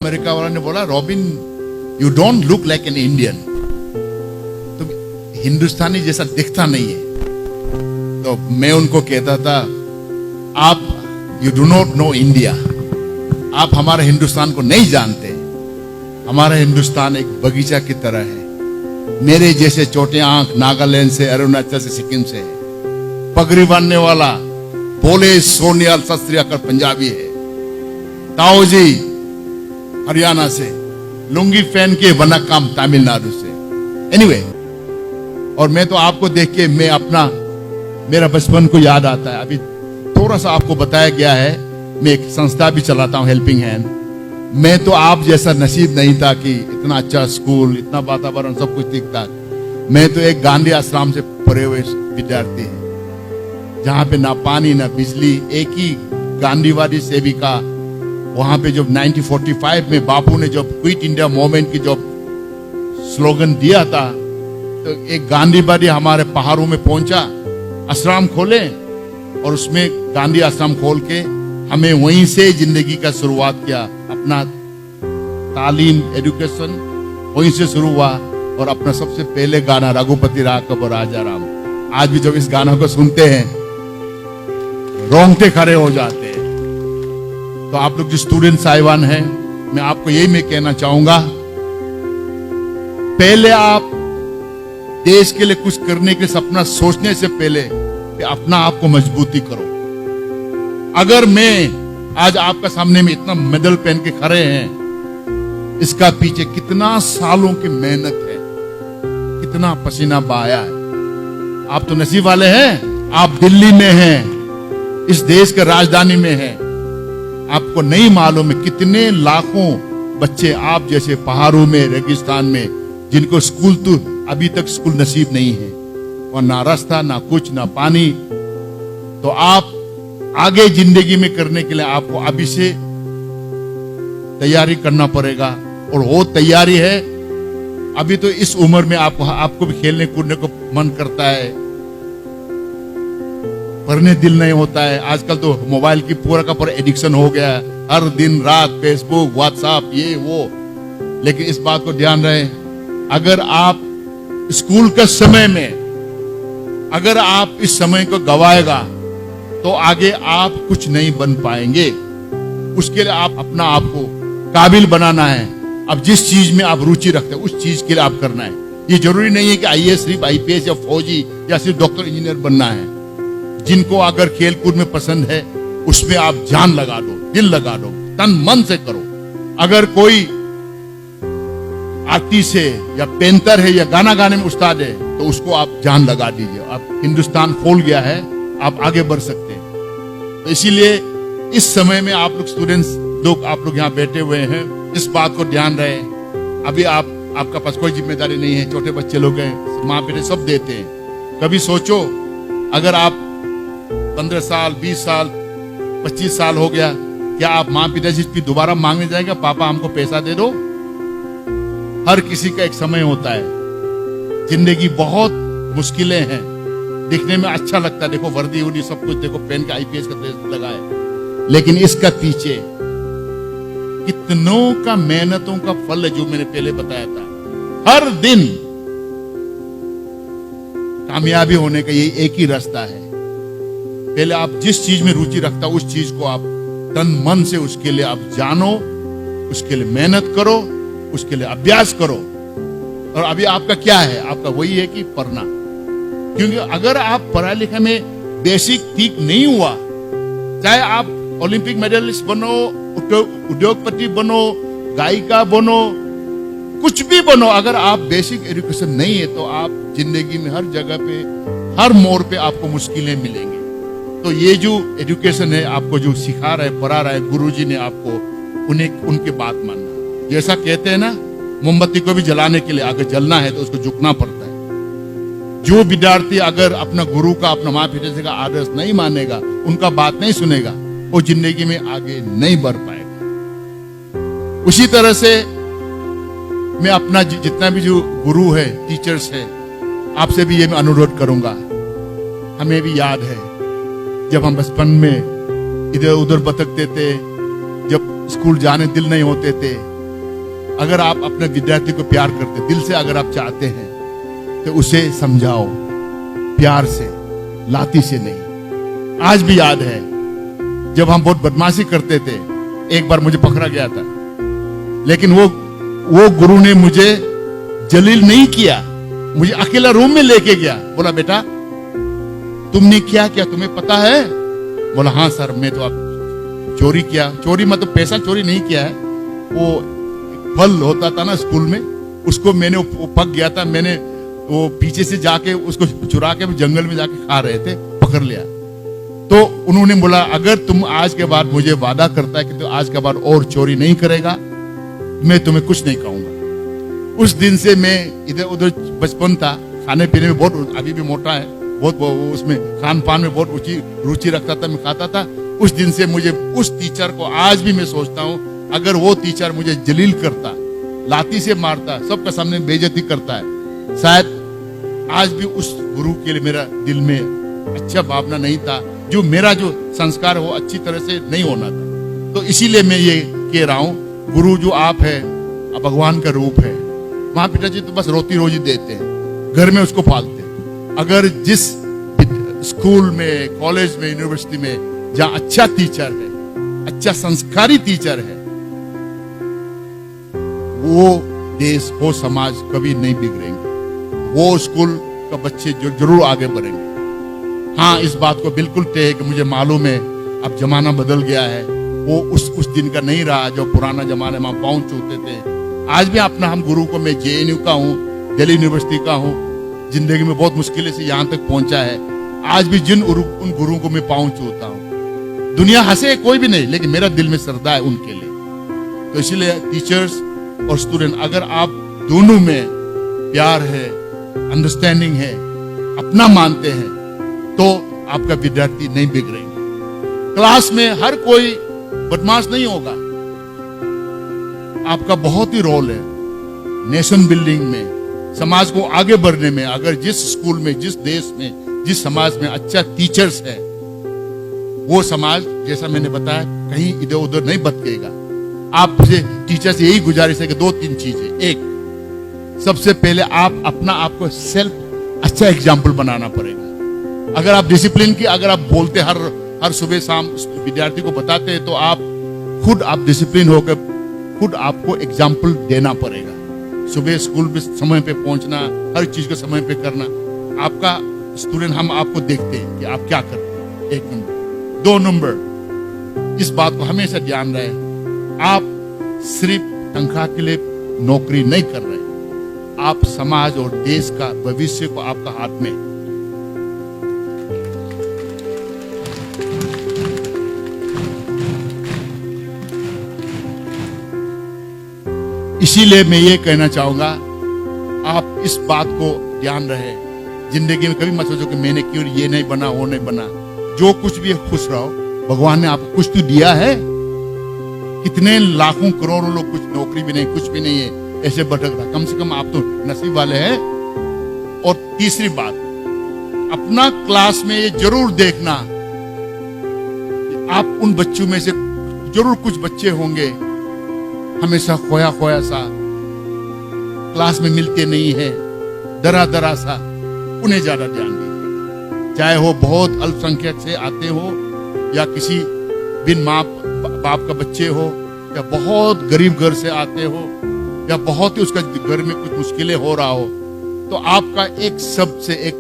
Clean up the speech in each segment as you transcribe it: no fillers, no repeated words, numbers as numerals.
America वाला ने बोला, robin you don't look like an Indian, तुम हिंदुस्तानी जैसा दिखता नहीं है। तो मैं उनको कहता था, आप you do not know India, आप हमारे हिंदुस्तान को नहीं जानते। हमारा हिंदुस्तान एक बगीचा की तरह है। मेरे जैसे छोटे आंख नागालैंड से, अरुणाचल से, सिक्किम से है। पगड़ी बांधने वाला बोले सोनियाल सत श्री अकाल पंजाबी है। ताऊ जी हरियाणा से, लुंगी पहन के वनक्कम तमिलनाडु से। एनीवे, और मैं तो आपको देख के मेरा बचपन को याद आता है। अभी थोड़ा सा आपको बताया गया है, मैं एक संस्था भी चलाता हूं, हेल्पिंग हैंड। मैं तो आप जैसा नसीब नहीं था कि इतना अच्छा स्कूल, इतना वातावरण, सब कुछ ठीक था। मैं तो एक गांधी आश्रम से पढ़े हुए विद्यार्थी है, जहां पे ना पानी ना बिजली। एक ही गांधीवादी सेविका, वहां पे जब 1945 में बापू ने जब क्विट इंडिया मूवमेंट की जब स्लोगन दिया था, तो एक गांधीवादी हमारे पहाड़ों में पहुंचा, आश्रम खोले, और उसमें गांधी आश्रम खोल के हमें वहीं से जिंदगी का शुरुआत किया। अपना तालीम, एजुकेशन वहीं से शुरू हुआ। और अपना सबसे पहले गाना रघुपति राघव राजा राम, आज भी जब इस गाना को सुनते हैं रोंगटे खड़े हो जाते हैं। तो आप लोग जो स्टूडेंट साहिबान हैं, मैं आपको यही मैं कहना चाहूंगा, पहले आप देश के लिए कुछ करने के सपना सोचने से पहले अपना आपको मजबूती करो। अगर मैं आज आपका सामने में इतना मेडल पहन के खड़े हैं, इसका पीछे कितना सालों की मेहनत है, कितना पसीना बहाया है। आप तो नसीब वाले हैं, आप दिल्ली में हैं, इस देश के राजधानी में हैं। आपको नहीं मालूम है कितने लाखों बच्चे आप जैसे पहाड़ों में, रेगिस्तान में, जिनको स्कूल तो अभी तक स्कूल नसीब नहीं है, और ना रास्ता, ना कुछ, ना पानी। तो आप आगे जिंदगी में करने के लिए आपको अभी से तैयारी करना पड़ेगा। और वो तैयारी है, अभी तो इस उम्र में आपको भी खेलने कूदने को मन करता है, पढ़ने दिल नहीं होता है। आजकल तो मोबाइल की पूरा का पूरा एडिक्शन हो गया है, हर दिन रात फेसबुक, व्हाट्सएप, ये वो। लेकिन इस बात को ध्यान रहे, अगर आप स्कूल के समय में, अगर आप इस समय को गवाएगा तो आगे आप कुछ नहीं बन पाएंगे। उसके लिए आप अपना आप को काबिल बनाना है। अब जिस चीज में आप रुचि रखते हैं, उस चीज के लिए आप करना है। ये जरूरी नहीं है कि आईएएस, सिर्फ आईपीएस या फौजी या सिर्फ डॉक्टर इंजीनियर बनना है। जिनको अगर खेल कूद में पसंद है, उसमें आप जान लगा दो, दिल लगा दो, तन मन से करो। अगर कोई आर्टिस्ट है या पेंटर है या गाना गाने में उस्ताद है, तो उसको आप जान लगा दीजिए। आप हिंदुस्तान खोल गया है, आप आगे बढ़ सकते हैं। तो इसीलिए इस समय में आप लोग स्टूडेंट्स लोग, आप लोग यहाँ बैठे हुए हैं, इस बात को ध्यान रहे। अभी आपका पास कोई जिम्मेदारी नहीं है, छोटे बच्चे लोग हैं, माँ बेटे सब देते हैं। कभी सोचो, अगर आप 15 साल, 20 साल, 25 साल हो गया, क्या आप माँ पिता जी की दोबारा मांगने जाएंगे, पापा हमको पैसा दे दो? हर किसी का एक समय होता है। जिंदगी बहुत मुश्किलें हैं, दिखने में अच्छा लगता है, देखो वर्दी उर्दी सब कुछ, देखो पहन के आईपीएस का ड्रेस लगाए, लेकिन इसका पीछे कितनों का मेहनतों का फल है, जो मैंने पहले बताया था। हर दिन कामयाबी होने का यही एक ही रास्ता है। पहले आप जिस चीज में रुचि रखता, उस चीज को आप तन मन से उसके लिए आप जानो, उसके लिए मेहनत करो, उसके लिए अभ्यास करो। और अभी आपका क्या है? आपका वही है कि पढ़ना। क्योंकि अगर आप पढ़ाई लिखाई में बेसिक ठीक नहीं हुआ, चाहे आप ओलंपिक मेडलिस्ट बनो, उद्योगपति बनो, गायिका बनो, कुछ भी बनो, अगर आप बेसिक एजुकेशन नहीं है, तो आप जिंदगी में हर जगह पे, हर मोड़ पे आपको मुश्किलें मिलेंगी। तो ये जो एजुकेशन है, आपको जो सिखा रहा है, पढ़ा रहा है गुरुजी ने आपको, उनकी बात मानना। जैसा कहते हैं ना, मोमबत्ती को भी जलाने के लिए अगर जलना है तो उसको झुकना पड़ता है। जो विद्यार्थी अगर अपना गुरु का, अपना माँ पिता का आदर्श नहीं मानेगा, उनका बात नहीं सुनेगा, वो जिंदगी में आगे नहीं बढ़ पाएगा। उसी तरह से मैं अपना जितना भी जो गुरु है, टीचर्स है, आपसे भी ये मैं अनुरोध करूंगा। हमें भी याद है जब हम बचपन में इधर उधर भटकते थे, जब स्कूल जाने दिल नहीं होते थे, अगर आप अपने विद्यार्थी को प्यार करते, दिल से अगर आप चाहते हैं, तो उसे समझाओ प्यार से, लाठी से नहीं। आज भी याद है जब हम बहुत बदमाशी करते थे, एक बार मुझे पकड़ा गया था, लेकिन वो गुरु ने मुझे जलील नहीं किया, मुझे अकेला रूम में लेके गया, बोला बेटा तुमने क्या किया, तुम्हें पता है? बोला हाँ सर, मैं तो आप चोरी किया। चोरी मतलब पैसा चोरी नहीं किया है, वो फल होता था ना स्कूल में, उसको मैंने, वो पक गया था, मैंने वो पीछे से जाके उसको चुरा के जंगल में जाके खा रहे थे, पकड़ लिया। तो उन्होंने बोला अगर तुम आज के बाद मुझे वादा करता है कि तो आज के बाद और चोरी नहीं करेगा, मैं तुम्हें कुछ नहीं कहूंगा। उस दिन से मैं इधर उधर, बचपन था, खाने पीने में बहुत, अभी भी मोटा है, बहुत उसमें खान पान में बहुत रुचि रखता था, मैं खाता था। उस दिन से मुझे उस टीचर को आज भी मैं सोचता हूँ, अगर वो टीचर मुझे जलील करता, लाठी से मारता, सबके सामने बेइज्जती करता है, शायद आज भी उस गुरु के लिए मेरा दिल में अच्छा भावना नहीं था, जो मेरा जो संस्कार हो अच्छी तरह से नहीं होना था। तो इसीलिए मैं ये कह रहा हूँ, गुरु जो आप है, आप भगवान का रूप है। माँ पिताजी तो बस रोटी रोजी देते हैं, घर में उसको पालते हैं। अगर जिस स्कूल में, कॉलेज में, यूनिवर्सिटी में जहाँ अच्छा टीचर है, अच्छा संस्कारी टीचर है, वो देश, वो समाज कभी नहीं बिगड़ेंगे, वो स्कूल का बच्चे जो जरूर आगे बढ़ेंगे। हाँ, इस बात को बिल्कुल तय है कि मुझे मालूम है अब जमाना बदल गया है, वो उस दिन का नहीं रहा जो पुराना जमाने में हम पाँव छूते थे। आज भी अपना हम गुरु को, मैं JNU का हूँ, दिल्ली यूनिवर्सिटी का हूँ, जिंदगी में बहुत मुश्किल से यहाँ तक पहुंचा है। आज भी उन गुरुओं को मैं पाँव छूता हूँ। दुनिया हंसे कोई भी नहीं, लेकिन मेरा दिल में श्रद्धा है उनके लिए। तो इसलिए टीचर्स और स्टूडेंट, अगर आप दोनों में प्यार है, अंडरस्टैंडिंग है, अपना मानते हैं, तो आपका विद्यार्थी नहीं बिगड़ेंगे। क्लास में हर कोई बदमाश नहीं होगा। आपका बहुत ही रोल है नेशन बिल्डिंग में, समाज को आगे बढ़ने में। अगर जिस स्कूल में, जिस देश में, जिस समाज में अच्छा टीचर्स है, वो समाज, जैसा मैंने बताया, कहीं इधर उधर नहीं भटकेगा। आपसे टीचर से यही गुजारिश है कि 2-3 चीजें। एक, सबसे पहले आप अपना आपको सेल्फ अच्छा एग्जाम्पल बनाना पड़ेगा। अगर आप डिसिप्लिन की, अगर आप बोलते हर सुबह शाम विद्यार्थी को बताते हैं, तो आप डिसिप्लिन होकर खुद आपको एग्जाम्पल देना पड़ेगा। सुबह स्कूल में समय पे पहुंचना, हर चीज को समय पे करना। आपका स्टूडेंट, हम आपको देखते हैं कि आप क्या करते हैं, 1 नंबर। 2 नंबर, इस बात को हमेशा ध्यान रहे, आप सिर्फ तनख्वाह के लिए नौकरी नहीं कर रहे, आप समाज और देश का भविष्य को आपका हाथ में। इसीलिए मैं ये कहना चाहूंगा, आप इस बात को ध्यान रहे, जिंदगी में कभी मत सोचो कि मैंने क्यों ये नहीं बना, वो नहीं बना। जो कुछ भी है खुश रहो, भगवान ने आपको कुछ तो दिया है। कितने लाखों करोड़ों लोग, कुछ नौकरी भी नहीं, कुछ भी नहीं है, ऐसे भटक रहा। कम से कम आप तो नसीब वाले हैं। और तीसरी बात, अपना क्लास में ये जरूर देखना, आप उन बच्चों में से जरूर कुछ बच्चे होंगे हमेशा खोया खोया सा, क्लास में मिलते नहीं है, दरा दरा सा। उन्हें ज्यादा ध्यान दीजिए, चाहे वो बहुत अल्पसंख्यक से आते हो, या किसी बिन माँ बाप का बच्चे हो, या बहुत गरीब घर से आते हो, या बहुत ही उसका घर में कुछ मुश्किलें हो रहा हो, तो आपका एक शब्द से, एक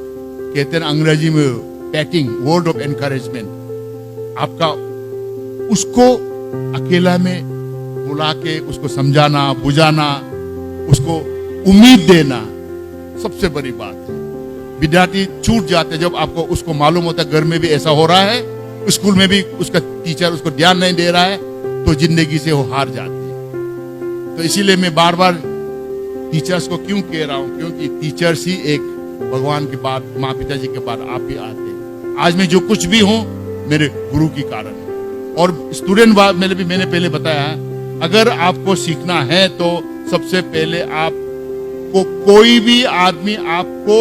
कहते हैं अंग्रेजी में पैटिंग, वर्ड ऑफ एनकरेजमेंट, आपका उसको अकेला में बुला के उसको समझाना, बुझाना, उसको उम्मीद देना, सबसे बड़ी बात है। विद्यार्थी छूट जाते जब आपको, उसको मालूम होता है घर में भी ऐसा हो रहा है, स्कूल में भी उसका टीचर उसको ध्यान नहीं दे रहा है, तो जिंदगी से वो हार जाते हैं। तो इसीलिए मैं बार बार टीचर्स को क्यों कह रहा हूं, क्योंकि टीचर्स ही एक भगवान के बाद, माँ पिताजी के बाद आप ही आते हैं। आज मैं जो कुछ भी हूं, मेरे गुरु की कारण है। और स्टूडेंट मैंने पहले बताया, अगर आपको सीखना है तो सबसे पहले आपको, कोई भी आदमी आपको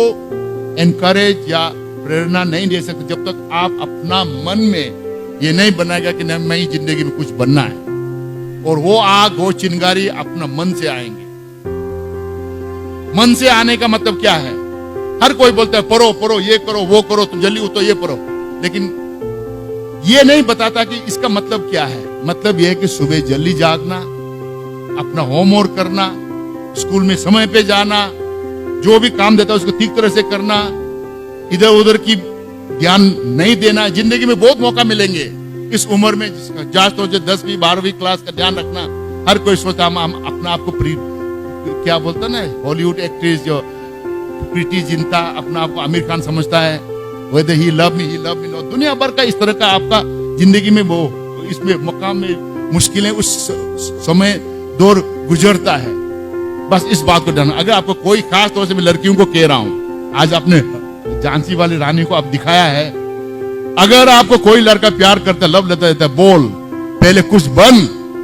एनकरेज या प्रेरणा नहीं दे सकता जब तक आप अपना मन में ये नहीं बनाएगा कि नहीं, मैं ही जिंदगी में कुछ बनना है। और वो आग वो चिंगारी अपना मन से आएंगे। मन से आने का मतलब क्या है? हर कोई बोलता है पढ़ो पढ़ो, ये करो वो करो, तुम जल्दी उठो ये पढ़ो, लेकिन ये नहीं बताता कि इसका मतलब क्या है। मतलब यह है कि सुबह जल्दी जागना, अपना होमवर्क करना, स्कूल में समय पे जाना, जो भी काम देता है उसको ठीक तरह से करना, इधर उधर की ध्यान नहीं देना। जिंदगी में बहुत मौका मिलेंगे इस उम्र में, जिसका तो 10वीं 12वीं क्लास का ध्यान रखना। हर कोई सोचता हम अपना आपको क्या बोलता ना, हॉलीवुड एक्ट्रेस जो प्रीति जिंटा अपना आपको आमिर खान समझता है, whether he love me no, दुनिया भर का इस तरह का आपका जिंदगी में वो इसमें मकाम में मुश्किलें उस समय दौर गुजरता है। बस इस बात को डरना। अगर आपको कोई खास तौर से मैं लड़कियों को कह रहा हूं, आज आपने झांसी वाली रानी को आप दिखाया है, अगर आपको कोई लड़का प्यार करता लव लेता है, बोल पहले कुछ बन,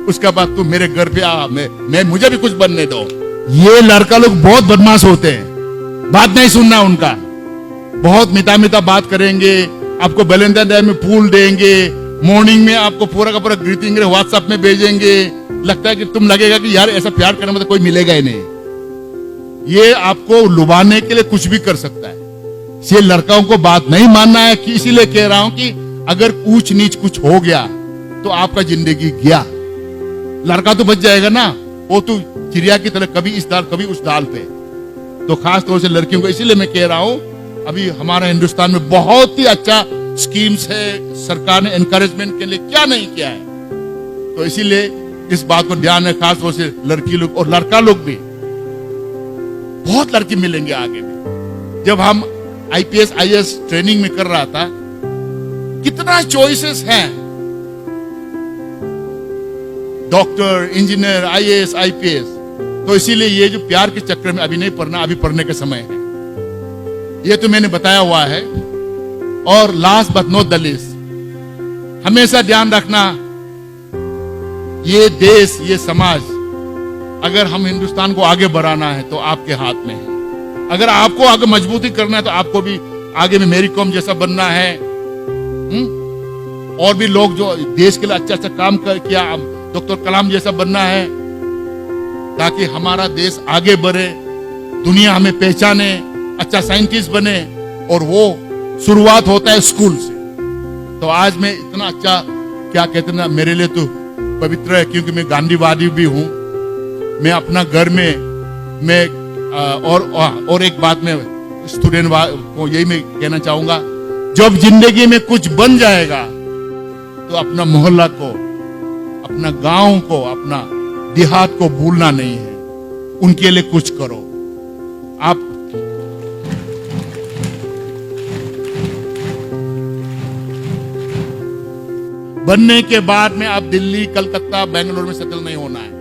उसके बाद तू मेरे घर पे आ, मैं मुझे भी कुछ बनने दो। ये लड़का लोग बहुत बदमाश होते हैं, बात नहीं सुनना उनका, बहुत मीठा मीठा बात करेंगे, आपको वैलेंटाइन डे में फूल देंगे, मॉर्निंग में आपको पूरा का पूरा ग्रीटिंग व्हाट्सएप में भेजेंगे। लगता है कि तुम लगेगा कि यार ऐसा प्यार करने में तो कोई मिलेगा ही नहीं। ये आपको लुभाने के लिए कुछ भी कर सकता है। ये लड़काओं को बात नहीं मानना है कि इसीलिए कह रहा हूं कि अगर ऊंच नीच कुछ हो गया तो आपका जिंदगी गया। लड़का तो बच जाएगा ना, वो तो चिड़िया की तरह कभी इस दाल कभी उस दाल पे। तो खास तौर से लड़कियों को इसीलिए मैं कह रहा हूं, अभी हमारा हिंदुस्तान में बहुत ही अच्छा स्कीम्स है, सरकार ने एनकरेजमेंट के लिए क्या नहीं किया है। तो इसीलिए इस बात को ध्यान है, खास तौर से लड़की लोग और लड़का लोग भी। बहुत लड़की मिलेंगे आगे भी। जब हम आईपीएस आईएएस ट्रेनिंग में कर रहा था, कितना चॉइसेस हैं, डॉक्टर, इंजीनियर, आईएएस, आईपीएस। तो इसीलिए ये जो प्यार के चक्कर में अभी नहीं पढ़ना, अभी पढ़ने का समय है, ये तो मैंने बताया हुआ है। और last but not the least, हमेशा ध्यान रखना, ये देश, ये समाज, अगर हम हिंदुस्तान को आगे बढ़ाना है तो आपके हाथ में है। अगर आपको आगे मजबूती करना है तो आपको भी आगे में मेरी कॉम जैसा बनना है। और भी लोग जो देश के लिए अच्छा अच्छा काम किया, डॉक्टर कलाम जैसा बनना है, ताकि हमारा देश आगे बढ़े, दुनिया हमें पहचाने, अच्छा साइंटिस्ट बने। और वो शुरुआत होता है स्कूल से। तो आज मैं इतना अच्छा, क्या कहते हैं ना, मेरे लिए तो पवित्र है, क्योंकि मैं गांधीवादी भी हूं। मैं अपना घर में मैं और एक बात में स्टूडेंट को यही मैं कहना चाहूंगा, जब जिंदगी में कुछ बन जाएगा तो अपना मोहल्ला को, अपना गांव को, अपना देहात को भूलना नहीं है, उनके लिए कुछ करो। आप बनने के बाद में आप दिल्ली, कलकत्ता, बेंगलोर में सेटल नहीं होना है।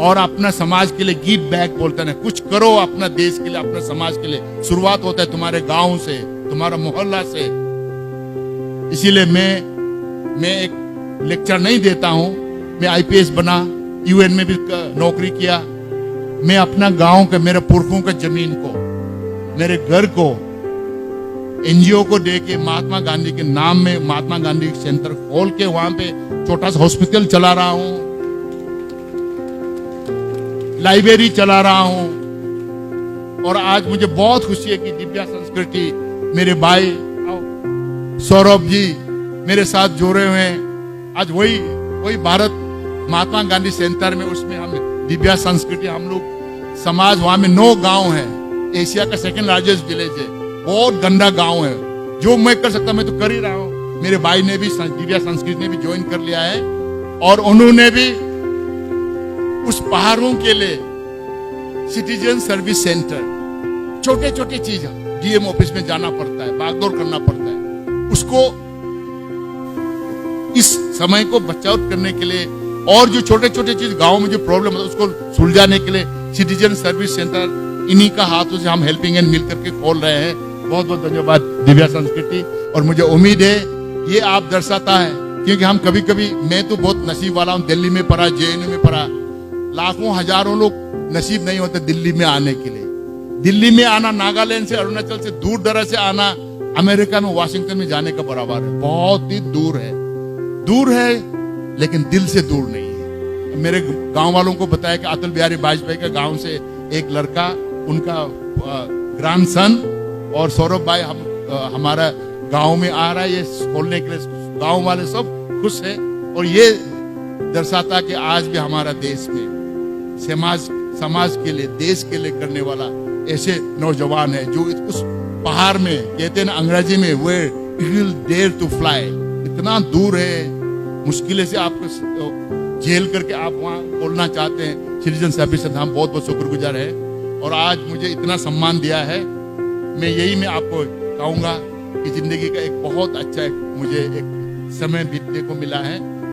और अपना समाज के लिए गिव बैक बोलते हैं, कुछ करो अपना देश के लिए, अपने समाज के लिए। शुरुआत होता है तुम्हारे गांव से, तुम्हारा मोहल्ला से। इसीलिए मैं एक लेक्चर नहीं देता हूं। मैं आईपीएस बना, यूएन में भी नौकरी किया। मैं अपना गांव के, मेरे पुरखों के जमीन को, मेरे घर को एनजीओ को दे के, महात्मा गांधी के नाम में महात्मा गांधी सेंटर खोल के वहां पे छोटा सा हॉस्पिटल चला रहा हूं, लाइब्रेरी चला रहा हूं। और आज मुझे बहुत खुशी है कि दिव्या संस्कृति, मेरे भाई सौरभ जी मेरे साथ जुड़े हुए हैं। आज वही भारत महात्मा गांधी सेंटर में, उसमें हम दिव्या संस्कृति, हम लोग समाज, वहां में 9 गांव है, एशिया का 2nd लार्जेस्ट विलेज है। बहुत गंदा गांव है। जो मैं कर सकता मैं तो कर ही रहा हूं। मेरे भाई ने भी, दिव्या संस्कृति ने भी ज्वाइन कर लिया है, और उन्होंने भी उस पहाड़ों के लिए सिटीजन सर्विस सेंटर, छोटे छोटे चीज, डीएम ऑफिस में जाना पड़ता है, भागदौड़ करना पड़ता है, उसको इस समय को बचाव करने के लिए, और जो छोटे छोटे चीज गांव में जो प्रॉब्लम है उसको सुलझाने के लिए सिटीजन सर्विस सेंटर, इन्हीं का हाथों से हम हेल्पिंग हैंड मिल करके खोल रहे हैं। बहुत बहुत धन्यवाद दिव्या संस्कृति। और मुझे उम्मीद है ये आप दर्शाता है, क्योंकि हम कभी कभी, मैं तो बहुत नसीब वाला हूँ, दिल्ली में पढ़ा, जेएनयू में पढ़ा, लाखों हजारों लोग नसीब नहीं होते दिल्ली में आने के लिए। दिल्ली में आना, नागालैंड से, अरुणाचल से, दूर दराज से आना, अमेरिका में, वाशिंगटन में जाने का बराबर है। बहुत ही दूर है, लेकिन दिल से दूर नहीं है। मेरे गांव वालों को बताया कि अटल बिहारी वाजपेयी का गांव से एक लड़का, उनका ग्रैंडसन और सौरभ भाई हमारा गांव में आ रहा है ये खोलने के लिए। गांव वाले सब खुश है और ये दर्शाता कि आज भी हमारा देश में समाज के लिए, देश के लिए करने वाला ऐसे नौजवान है जो उस पहाड़ में, कहते हैं ना अंग्रेजी में, where you will dare to fly, इतना दूर है, मुश्किल से आपको झेल करके आप वहाँ बोलना चाहते हैं। सिटीजन सर्विस हम बहुत बहुत शुक्रगुजार है और आज मुझे इतना सम्मान दिया है। मैं आपको कहूँगा कि जिंदगी का एक बहुत अच्छा मुझे एक समय बीतने को मिला है।